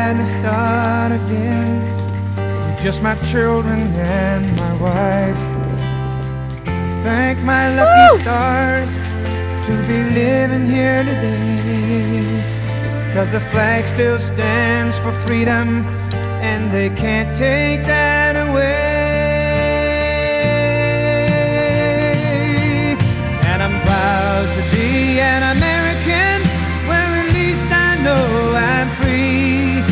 had to start again, just my children and my wife. Thank my lucky stars to be living here today, 'cause the flag still stands for freedom, and they can't take that away. And I'm proud to be an American, where at least I know I'm free.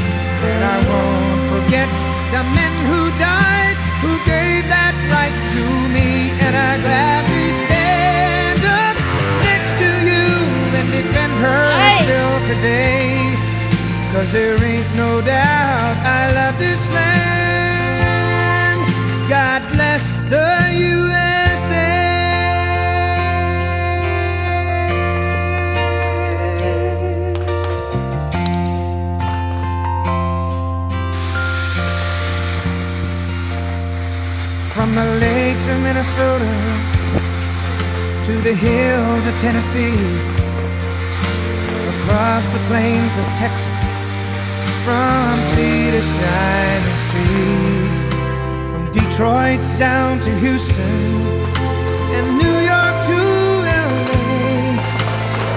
And I won't forget the men who died, who gave that right to me. And I gladly stand up next to you and defend her still today, 'cause there ain't no doubt I love this land. God bless the USA. From the lakes of Minnesota to the hills of Tennessee, across the plains of Texas, from sea to shining sea, from Detroit down to Houston and New York to LA.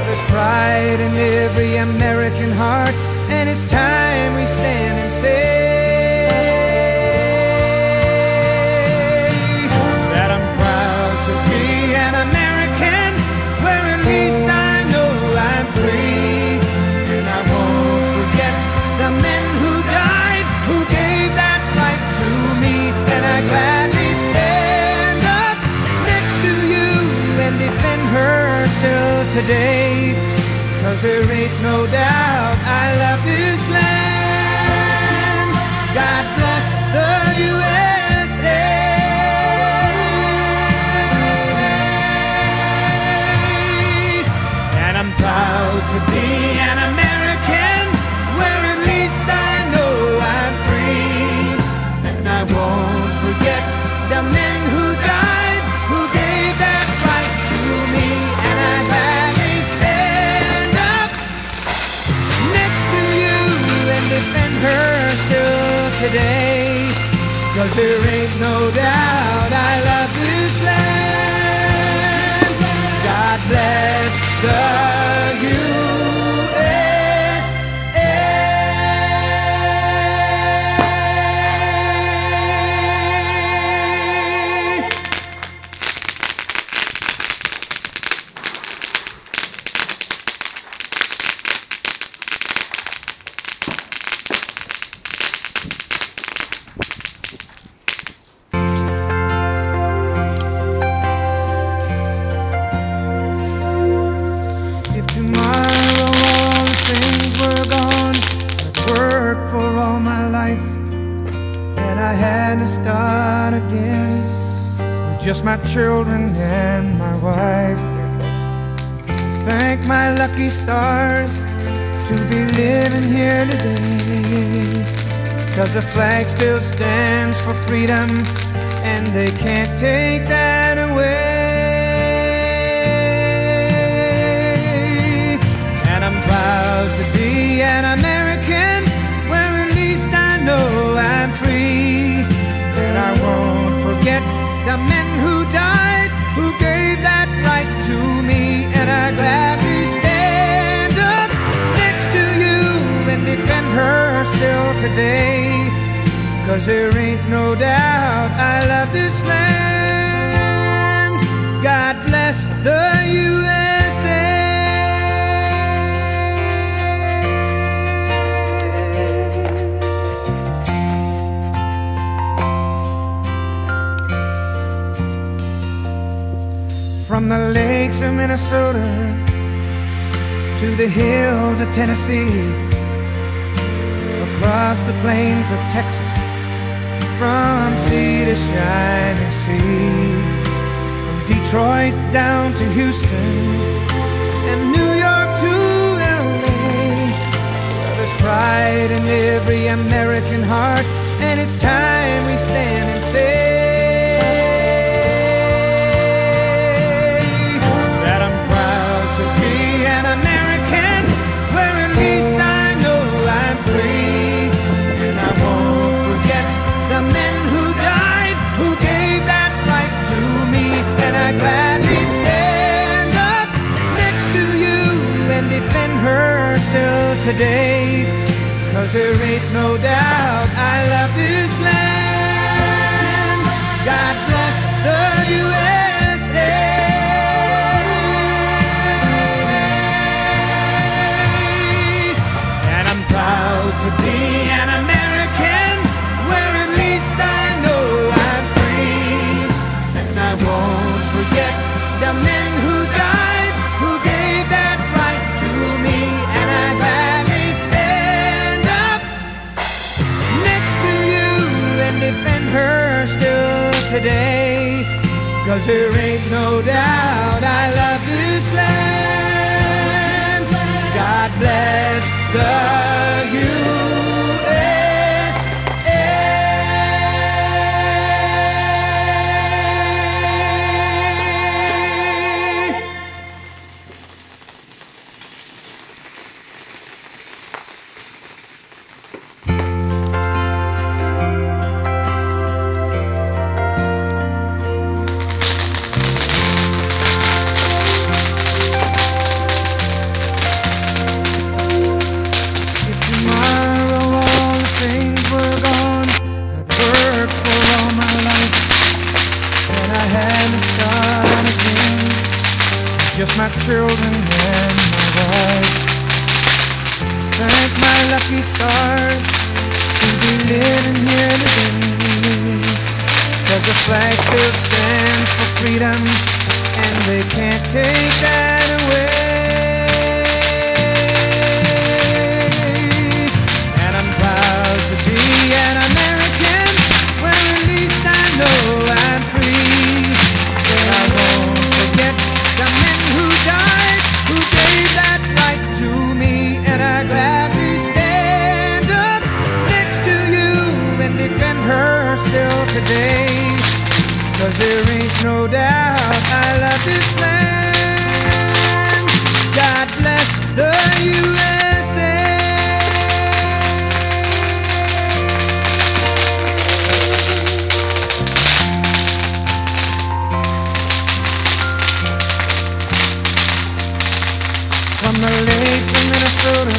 There's pride in every American heart, and it's time we stand and say that I'm proud to be an American, where at least I know I'm free. And I won't forget the men who died, who gave that right to me. And I gladly stand up next to you and defend her still today, 'cause there ain't no doubt I love this land. God bless the USA. And I'm proud to be an American, where at least I know I'm free. And I won't forget the men who died, who gave that right to me. And I gladly stand up next to you and defend her still today, 'cause there ain't no doubt I love this land. God bless the USA. If tomorrow all the things were gone, I'd work for all my life, and I had to start again with just my children and my wife. Thank my lucky stars to be living here today, 'cause the flag still stands for freedom, and they can't take that away. And I'm proud to be an American, where at least I know I'm free. And I won't forget the men who died, who gave that right to me. And I gladly stand up next to you and defend her still today, 'cause there ain't no doubt I love this land. God bless the USA. From the lakes of Minnesota to the hills of Tennessee, across the plains of Texas, from sea to shining sea, from Detroit down to Houston and New York to LA. There's pride in every American heart, and it's time we stand and say that I'm proud to be an American, where at least I know I'm free. today, 'cause there ain't no doubt I love this land. God bless the USA. And I'm proud to be an American, where at least I know I'm free. And I won't forget the men who died, who gave that right to me. And I gladly stand up next to you and defend her still today, 'cause there ain't no doubt I love this land. God bless the USA. Just my children and my wife. Thank my lucky stars to be living here today, 'cause the flag still stands for freedom, and they can't take that away. And I'm proud to be an American, where at least I know I'm free. And I won't forget the men who died, who gave that right to me. And I gladly stand up next to you and defend her still today, 'cause there ain't no doubt I love this land. God bless the USA. From the lakes of Minnesota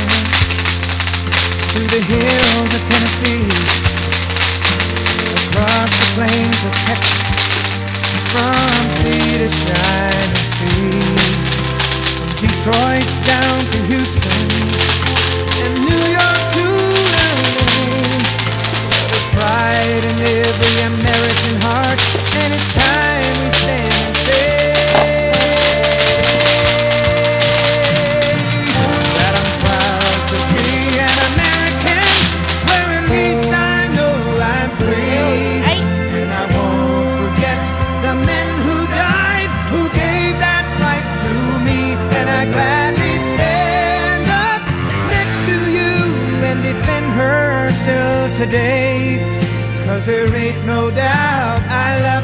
to the hills of Tennessee, across the plains of Texas, from sea to shining sea, from Detroit down to Houston and New York to LA. There's pride in every American heart, and it's time we stand and say that I'm proud to be an American, where at least I know I'm free. And I won't forget the men who died, who gave that right to me. And I gladly stand up next to you and defend her still today, 'cause there ain't no doubt I love